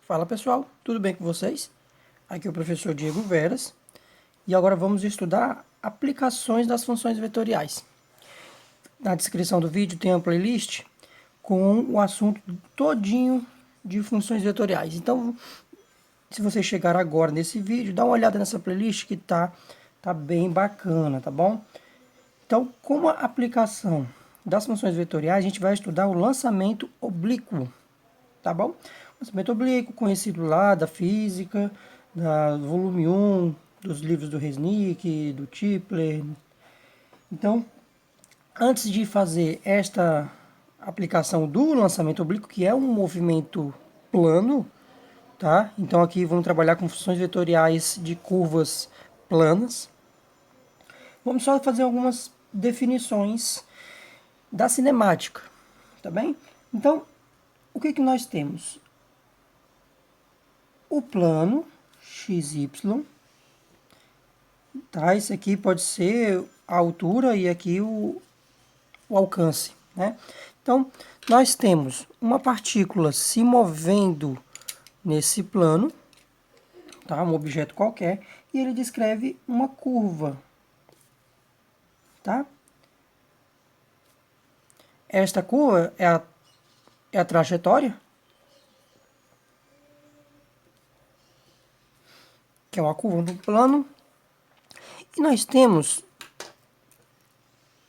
Fala pessoal, tudo bem com vocês? Aqui é o professor Diego Veras e agora vamos estudar aplicações das funções vetoriais. Na descrição do vídeo tem uma playlist com o assunto todinho de funções vetoriais. Então, se você chegar agora nesse vídeo, dá uma olhada nessa playlist que tá bem bacana, tá bom? Então, como a aplicação das funções vetoriais, a gente vai estudar o lançamento oblíquo, tá bom? Lançamento oblíquo, conhecido lá da física, da volume 1, dos livros do Resnick, do Tipler. Então, antes de fazer esta aplicação do lançamento oblíquo, que é um movimento plano, tá? Então aqui vamos trabalhar com funções vetoriais de curvas planas. Vamos só fazer algumas definições da cinemática, tá bem? Então, o que que nós temos? O plano XY, tá? Esse aqui pode ser a altura e aqui o alcance, né? Então, nós temos uma partícula se movendo nesse plano, tá? Um objeto qualquer, e ele descreve uma curva, tá? Esta curva é a trajetória, que é uma curva do plano, e nós temos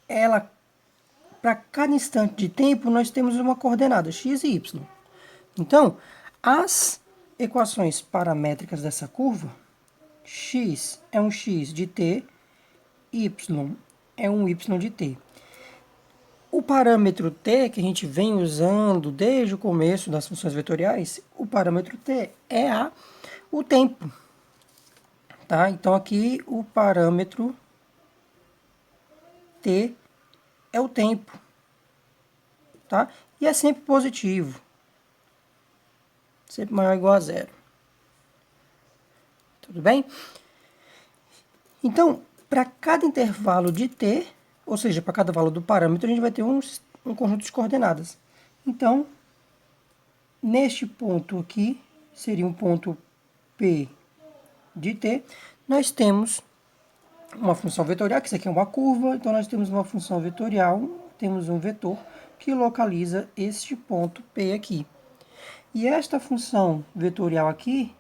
ela, para cada instante de tempo, nós temos uma coordenada x e y. Então, as equações paramétricas dessa curva, x é um x de t, y é um y de t. O parâmetro t, que a gente vem usando desde o começo das funções vetoriais, o parâmetro t é o tempo. Tá? Então, aqui o parâmetro t é o tempo. Tá? E é sempre positivo. Sempre maior ou igual a zero. Tudo bem? Então, para cada intervalo de t, ou seja, para cada valor do parâmetro, a gente vai ter um conjunto de coordenadas. Então, neste ponto aqui, seria um ponto P de t, nós temos uma função vetorial, que isso aqui é uma curva, então nós temos uma função vetorial, temos um vetor que localiza este ponto P aqui. E esta função vetorial aqui,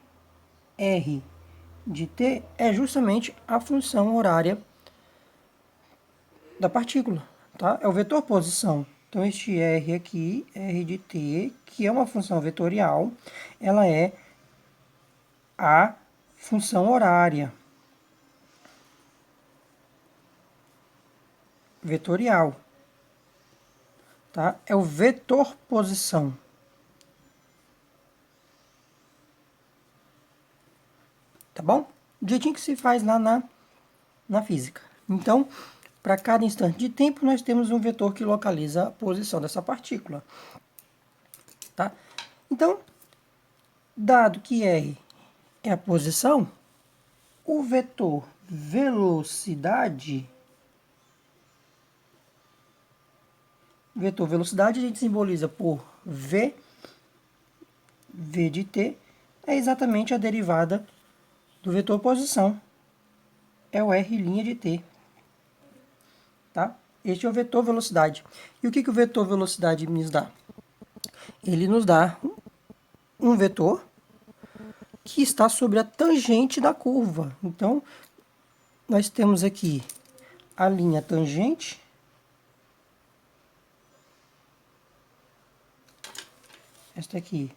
R de t, é justamente a função horária da partícula, tá? É o vetor posição. Então, este R aqui, R de t, que é uma função vetorial, ela é a função horária vetorial, tá? É o vetor posição. Tá bom? Do jeitinho que se faz lá na física. Então, para cada instante de tempo, nós temos um vetor que localiza a posição dessa partícula. Tá? Então, dado que R é a posição, o vetor velocidade, a gente simboliza por V, V de t, é exatamente a derivada do vetor posição. É o R' de t. Tá? Este é o vetor velocidade. E o que o vetor velocidade nos dá? Ele nos dá um vetor que está sobre a tangente da curva. Então, nós temos aqui a linha tangente, esta aqui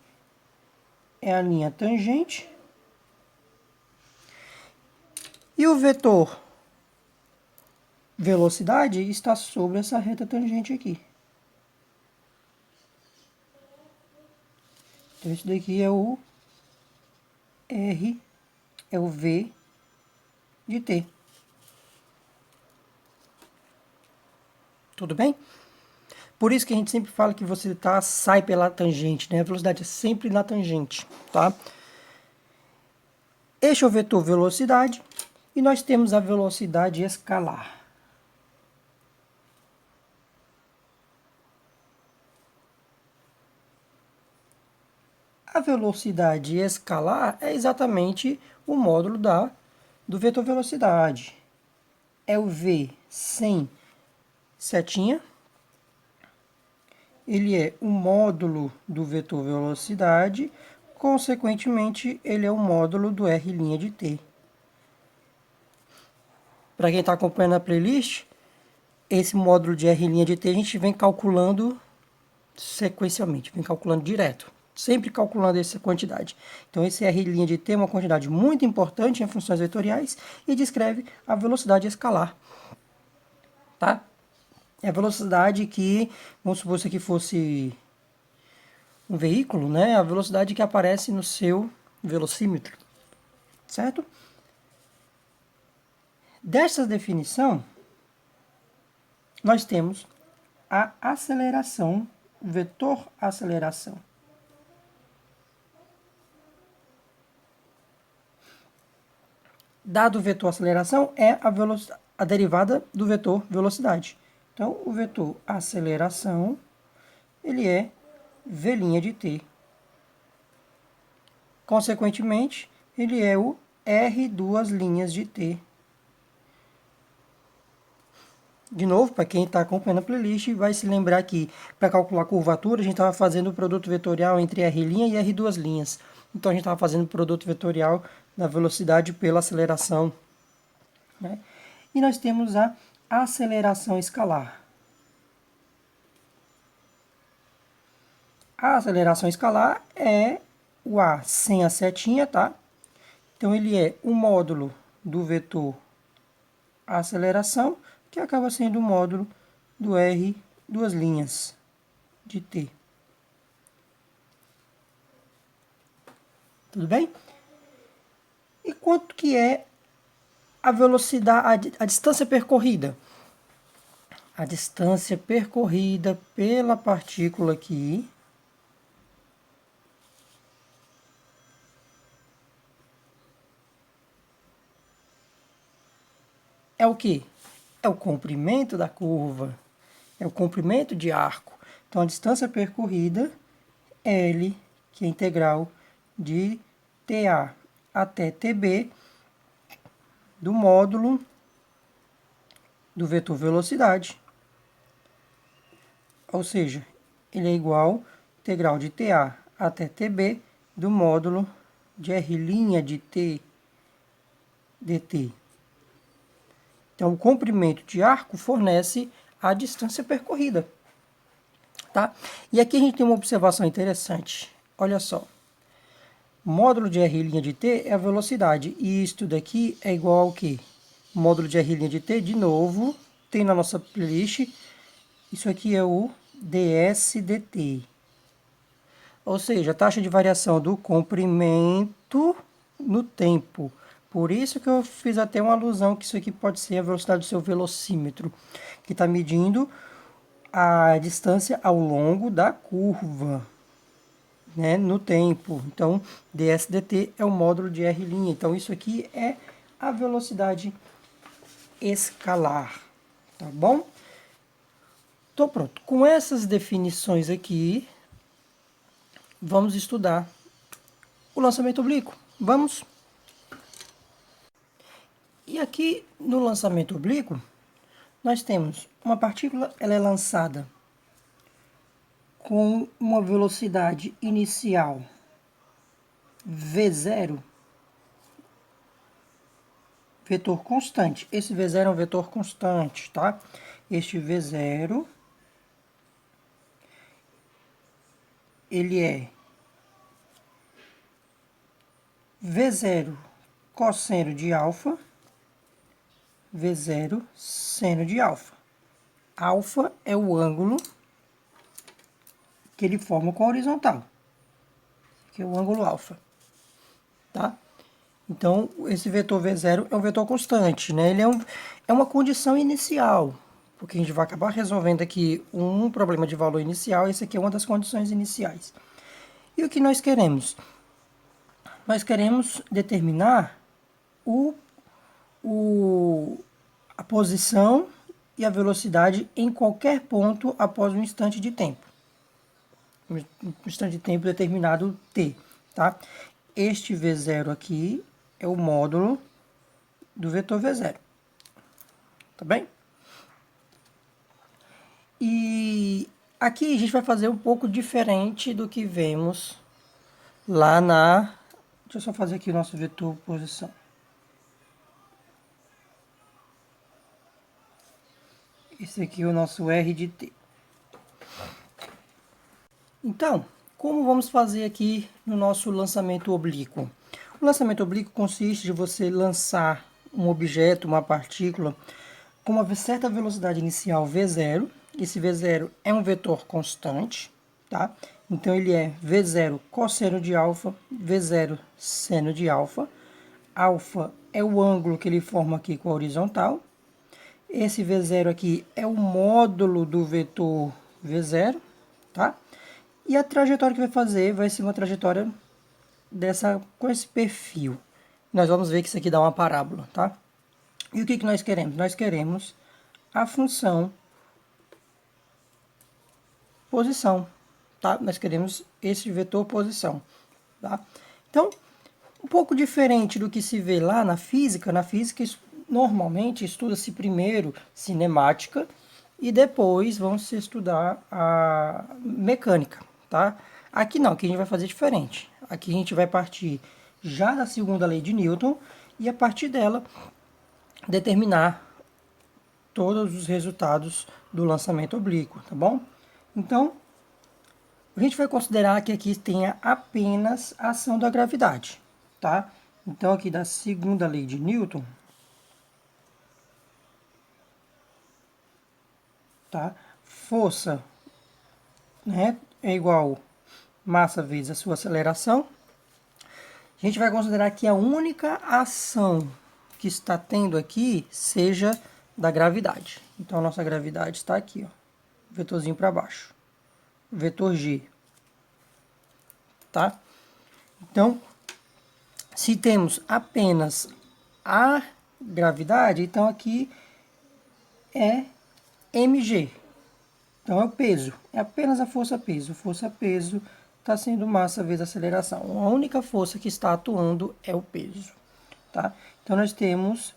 é a linha tangente, e o vetor velocidade está sobre essa reta tangente aqui. Então, esse daqui é o R, é o V de t. Tudo bem? Por isso que a gente sempre fala que você sai pela tangente, né? A velocidade é sempre na tangente, tá? Este é o vetor velocidade e nós temos a velocidade escalar. A velocidade escalar é exatamente o módulo do vetor velocidade. É o v sem setinha. Ele é o módulo do vetor velocidade, consequentemente, ele é o módulo do r' de t. Para quem está acompanhando a playlist, esse módulo de r' de t a gente vem calculando sequencialmente, vem calculando direto, sempre calculando essa quantidade. Então, esse r' de t é uma quantidade muito importante em funções vetoriais e descreve a velocidade escalar, tá? É a velocidade que, vamos supor, se aqui fosse um veículo, né? A velocidade que aparece no seu velocímetro, certo? Dessa definição, nós temos a aceleração, o vetor aceleração. Dado o vetor aceleração é a derivada do vetor velocidade. Então, o vetor aceleração, ele é v' de t. Consequentemente, ele é o r duas linhas de t. De novo, para quem está acompanhando a playlist, vai se lembrar que para calcular a curvatura, a gente estava fazendo o produto vetorial entre r' e r duas linhas. Então, a gente estava fazendo o produto vetorial da velocidade pela aceleração, né? E nós temos a aceleração escalar. A aceleração escalar é o a sem a setinha, tá? Então, ele é o módulo do vetor aceleração, que acaba sendo o módulo do r duas linhas de t. Tudo bem? E quanto que é a velocidade, a distância percorrida? A distância percorrida pela partícula aqui é o quê? É o comprimento da curva, é o comprimento de arco. Então, a distância percorrida, L, que é integral de TA até TB, do módulo do vetor velocidade. Ou seja, ele é igual a integral de TA até TB do módulo de R' de T dt. Então, o comprimento de arco fornece a distância percorrida, tá? E aqui a gente tem uma observação interessante. Olha só. Módulo de R' de t é a velocidade. E isto daqui é igual ao quê? Módulo de R' de t, de novo, tem na nossa playlist. Isso aqui é o ds dt. Ou seja, a taxa de variação do comprimento no tempo. Por isso que eu fiz até uma alusão que isso aqui pode ser a velocidade do seu velocímetro, que está medindo a distância ao longo da curva, né, no tempo. Então, ds dt é o módulo de r'. Então, isso aqui é a velocidade escalar, tá bom? Tô pronto. Com essas definições aqui, vamos estudar o lançamento oblíquo. Vamos? E aqui no lançamento oblíquo, nós temos uma partícula, ela é lançada com uma velocidade inicial v0, vetor constante. Esse v0 é um vetor constante, tá? Este v0, ele é v0 cosseno de alfa, v0 seno de alfa. Alfa é o ângulo que ele forma com a horizontal, que é o ângulo alfa, tá? Então, esse vetor v0 é um vetor constante, né? Ele é uma condição inicial, porque a gente vai acabar resolvendo aqui um problema de valor inicial, esse aqui é uma das condições iniciais. E o que nós queremos? Nós queremos determinar a posição e a velocidade em qualquer ponto após um instante de tempo. um instante de tempo determinado t, tá? Este V0 aqui é o módulo do vetor V0, tá bem? E aqui a gente vai fazer um pouco diferente do que vemos lá na... Deixa eu só fazer aqui o nosso vetor posição. Esse aqui é o nosso R de t. Então, como vamos fazer aqui no nosso lançamento oblíquo? O lançamento oblíquo consiste de você lançar um objeto, uma partícula, com uma certa velocidade inicial v0. Esse v0 é um vetor constante, tá? Então, ele é v0 cosseno de alfa, v0 seno de alfa. Alfa é o ângulo que ele forma aqui com a horizontal. Esse v0 aqui é o módulo do vetor v0, tá? E a trajetória que vai fazer vai ser uma trajetória com esse perfil. Nós vamos ver que isso aqui dá uma parábola, tá? E o que nós queremos? Nós queremos a função posição, tá? Nós queremos esse vetor posição, tá? Então, um pouco diferente do que se vê lá na física normalmente estuda-se primeiro cinemática e depois vamos se estudar a mecânica, tá? Aqui não, aqui a gente vai fazer diferente. Aqui a gente vai partir já da segunda lei de Newton e a partir dela determinar todos os resultados do lançamento oblíquo, tá bom? Então, a gente vai considerar que aqui tenha apenas a ação da gravidade, tá? Então, aqui da segunda lei de Newton, tá? Força, né, é igual massa vezes a sua aceleração. A gente vai considerar que a única ação que está tendo aqui seja da gravidade. Então, a nossa gravidade está aqui, ó, vetorzinho para baixo, vetor G, tá? Então, se temos apenas a gravidade, então aqui é mg. Então, é o peso, é apenas a força-peso. Força-peso está sendo massa vezes aceleração. A única força que está atuando é o peso, tá? Então, nós temos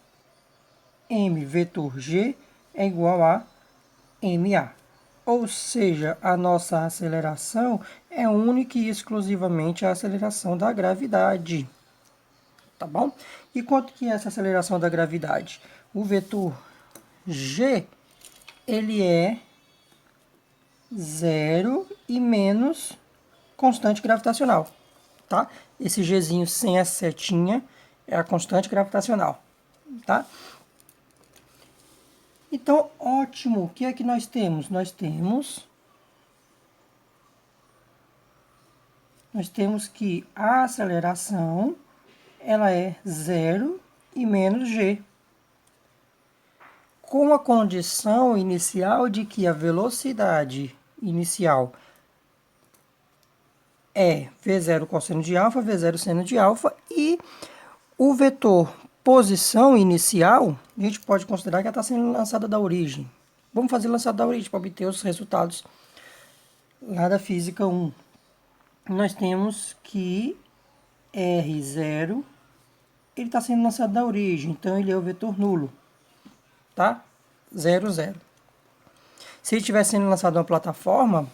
m vetor g é igual a ma. Ou seja, a nossa aceleração é única e exclusivamente a aceleração da gravidade, tá bom? E quanto que é essa aceleração da gravidade? O vetor g, ele é 0 e menos constante gravitacional, tá? Esse gzinho sem a setinha é a constante gravitacional, tá? Então, ótimo. O que é que nós temos? Nós temos que a aceleração ela é 0 e menos g, com a condição inicial de que a velocidade inicial é v0 cosseno de alfa, v0 seno de alfa, e o vetor posição inicial, a gente pode considerar que ela está sendo lançada da origem. Vamos fazer lançada da origem para obter os resultados lá da física 1. Nós temos que R0, ele está sendo lançado da origem, então ele é o vetor nulo, tá? 0, 0. Se ele estivesse sendo lançado uma plataforma,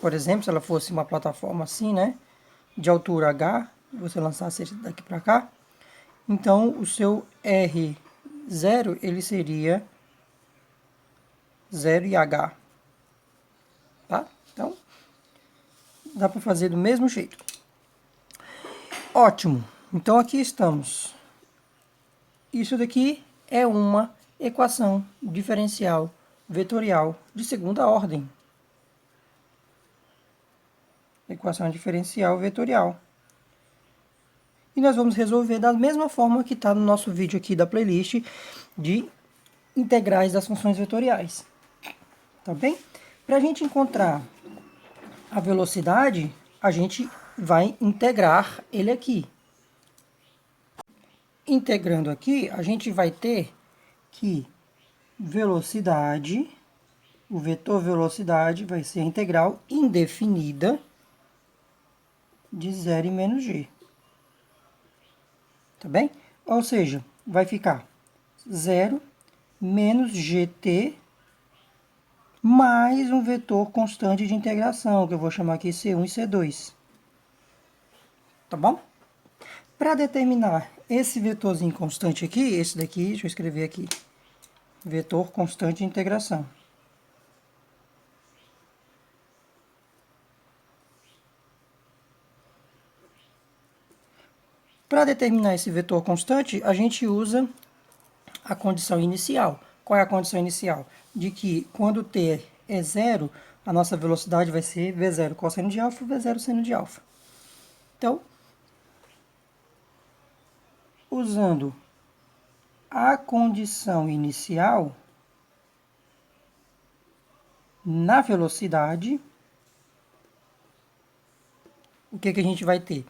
por exemplo, se ela fosse uma plataforma assim, né, de altura h, você lançasse daqui para cá, então o seu R0 ele seria 0 e h, tá? Então, dá para fazer do mesmo jeito. Ótimo. Então aqui estamos. Isso daqui é uma equação diferencial vetorial de segunda ordem. Equação diferencial vetorial. E nós vamos resolver da mesma forma que está no nosso vídeo aqui da playlist de integrais das funções vetoriais. Tá bem? Para a gente encontrar a velocidade, a gente vai integrar ele aqui. Integrando aqui, a gente vai ter que velocidade o vetor velocidade vai ser a integral indefinida de 0 e menos g. Tá bem? Ou seja, vai ficar 0 menos gt mais um vetor constante de integração, que eu vou chamar aqui C1 e C2. Tá bom? Para determinar esse vetorzinho constante aqui, esse daqui, deixa eu escrever aqui, vetor constante de integração. Para determinar esse vetor constante, a gente usa a condição inicial. Qual é a condição inicial? De que quando t é zero, a nossa velocidade vai ser v0 cosseno de alfa, v0 seno de alfa. Então, usando a condição inicial na velocidade, o que a gente vai ter?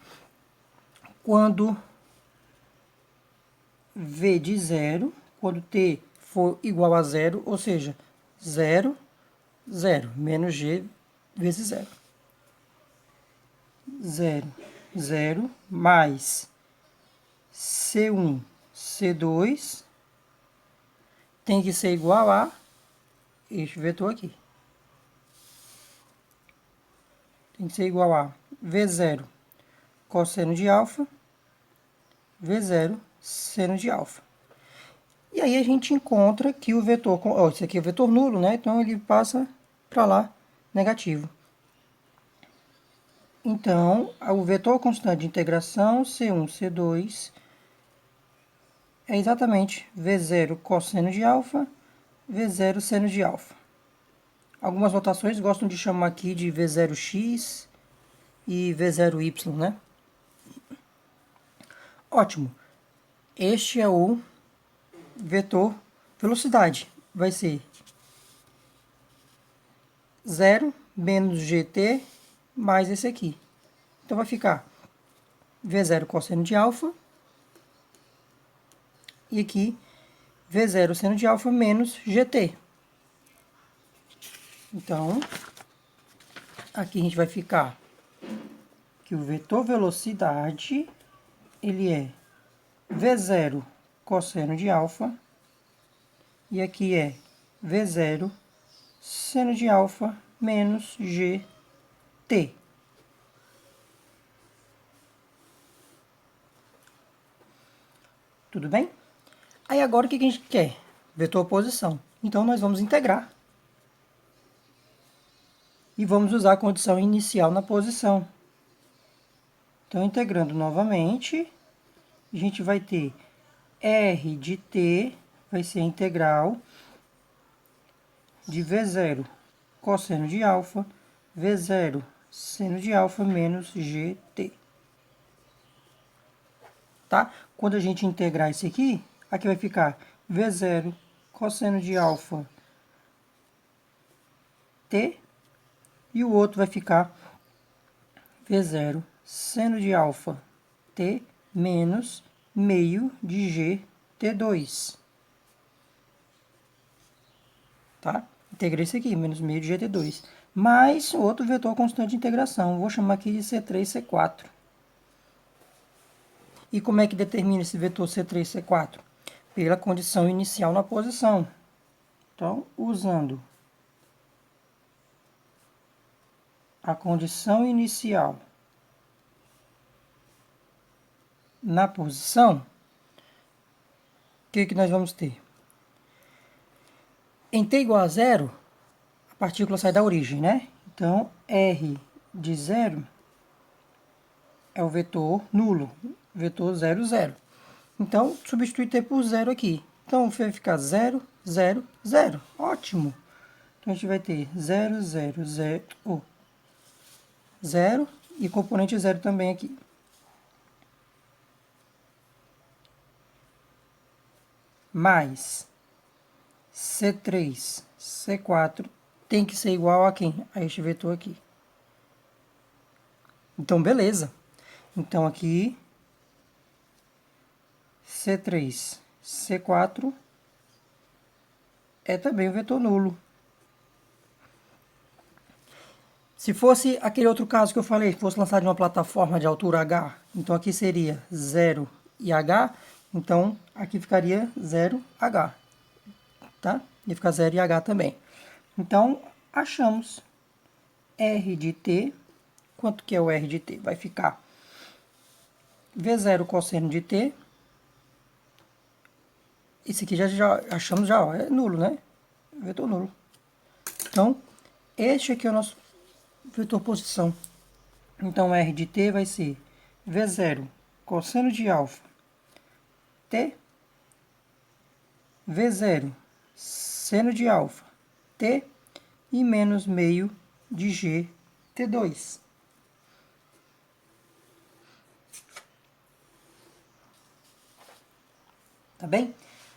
Quando v de zero, quando t for igual a zero, ou seja, 0, 0, menos g vezes 0. 0, 0, mais C1, C2, tem que ser igual a este vetor aqui. Tem que ser igual a V0 cosseno de alfa, V0 seno de alfa. E aí a gente encontra que o vetor, ó, isso aqui é o vetor nulo, né? Então ele passa para lá negativo. Então, o vetor constante de integração C1, C2 é exatamente V0 cosseno de alfa, V0 seno de alfa. Algumas notações gostam de chamar aqui de V0x e V0y, né? Ótimo. Este é o vetor velocidade. Vai ser 0 menos gt mais esse aqui. Então vai ficar V0 cosseno de alfa e aqui V0 seno de alfa menos gt. Então, aqui a gente vai ficar que o vetor velocidade, ele é V0 cosseno de alfa, e aqui é V0 seno de alfa menos gt. Tudo bem? Aí agora o que a gente quer? Vetor posição. Então nós vamos integrar. E vamos usar a condição inicial na posição. Então, integrando novamente, a gente vai ter R de t, vai ser a integral de V0 cosseno de alfa, V0 seno de alfa menos gt. Tá? Quando a gente integrar isso aqui, aqui vai ficar V0 cosseno de alfa t, e o outro vai ficar V0 seno de alfa t menos meio de gt2. Tá? Integrei isso aqui, menos meio de gt2. Mais outro vetor constante de integração. Vou chamar aqui de C3, C4. E como é que determina esse vetor C3, C4? Pela condição inicial na posição. Então, usando a condição inicial na posição, o que nós vamos ter? Em t igual a zero, a partícula sai da origem, né? Então, R de zero é o vetor nulo, vetor 0, 0. Então, substitui t por zero aqui. Então, vai ficar 0, 0, 0. Ótimo! Então, a gente vai ter 0, 0, 0, 0 e componente zero também aqui. Mais C3, C4 tem que ser igual a quem? A este vetor aqui. Então, beleza. Então, aqui, C3, C4 é também um vetor nulo. Se fosse aquele outro caso que eu falei, que fosse lançado de uma plataforma de altura h, então aqui seria 0 e h, então aqui ficaria 0h, tá? Ia ficar 0 e h também. Então, achamos R de t. Quanto que é o R de t? Vai ficar V0 cosseno de t. Esse aqui já achamos já, ó, é nulo, né? Vetor nulo. Então, este aqui é o nosso vetor posição. Então, R de t vai ser V0 cosseno de alfa t, V0 seno de alfa t e menos meio de g t2. Tá bem?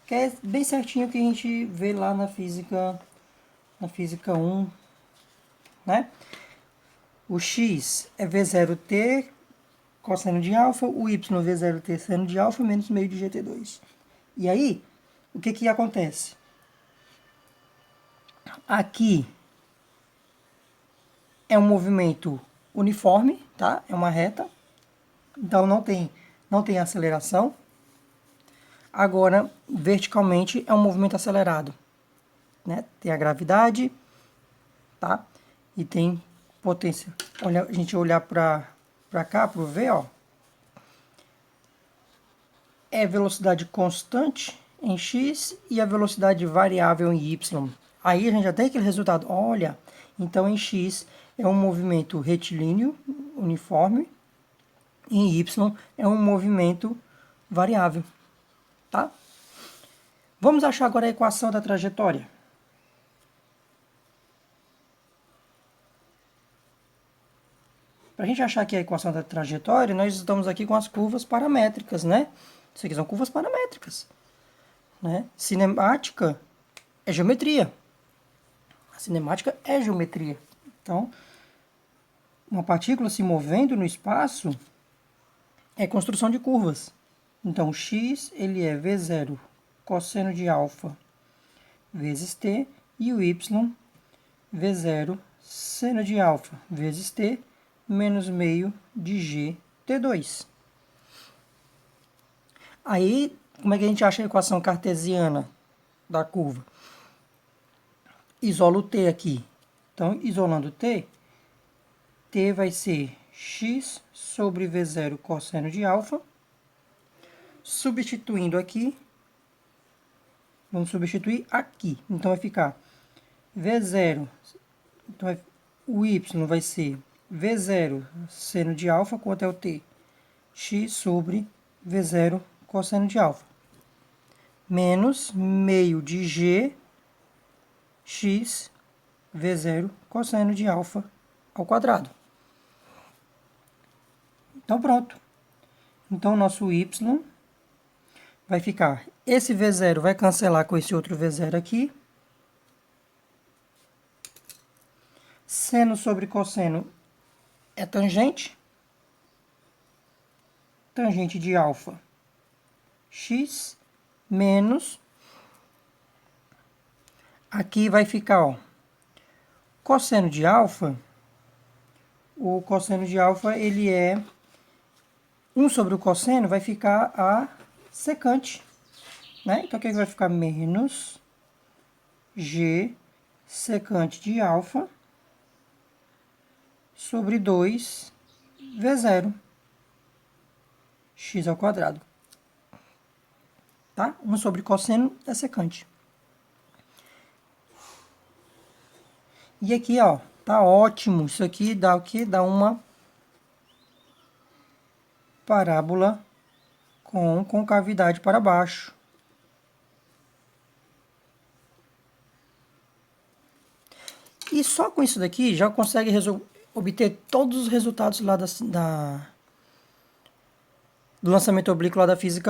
Que é bem certinho que a gente vê lá na física 1, né? O x é V0t cosseno de alfa, o y V0t seno de alfa menos meio de GT2. E aí, o que que acontece? Aqui é um movimento uniforme, tá? É uma reta, então não tem aceleração. Agora, verticalmente, é um movimento acelerado, né? Tem a gravidade, tá? E tem potência. Olha, a gente olhar para cá, para o V, ó. É velocidade constante em x e a velocidade variável em y. Aí a gente já tem aquele resultado. Olha, então em x é um movimento retilíneo, uniforme, e em y é um movimento variável, tá? Vamos achar agora a equação da trajetória. Para a gente achar aqui a equação da trajetória, nós estamos aqui com as curvas paramétricas, né? Isso aqui são curvas paramétricas, né? Cinemática é geometria. A cinemática é geometria. Então, uma partícula se movendo no espaço é construção de curvas. Então, o x ele é V0 cosseno de alfa vezes t e o y V0 seno de alfa vezes t menos meio de g t2. Aí, como é que a gente acha a equação cartesiana da curva? Isolo t aqui. Então, isolando t vai ser x sobre V0 cosseno de alfa. Substituindo aqui, vamos substituir aqui. Então, vai ficar V0, então o y vai ser V0 seno de alfa, quanto é o t? X sobre V0 cosseno de alfa. Menos meio de g x V0 cosseno de alfa ao quadrado. Então, pronto. Então, nosso y vai ficar... Esse V0 vai cancelar com esse outro V0 aqui. Seno sobre cosseno é tangente. Tangente de alfa, x, menos... Aqui vai ficar, ó, cosseno de alfa. O cosseno de alfa, ele é 1 sobre o cosseno, vai ficar a secante, né? Então, aqui vai ficar menos g secante de alfa sobre 2 V0 x ao quadrado. Tá? 1 sobre cosseno é secante. E aqui, ó, tá ótimo. Isso aqui dá o quê? Dá uma parábola com concavidade para baixo. E só com isso daqui já consegue obter todos os resultados lá do lançamento oblíquo lá da física 1.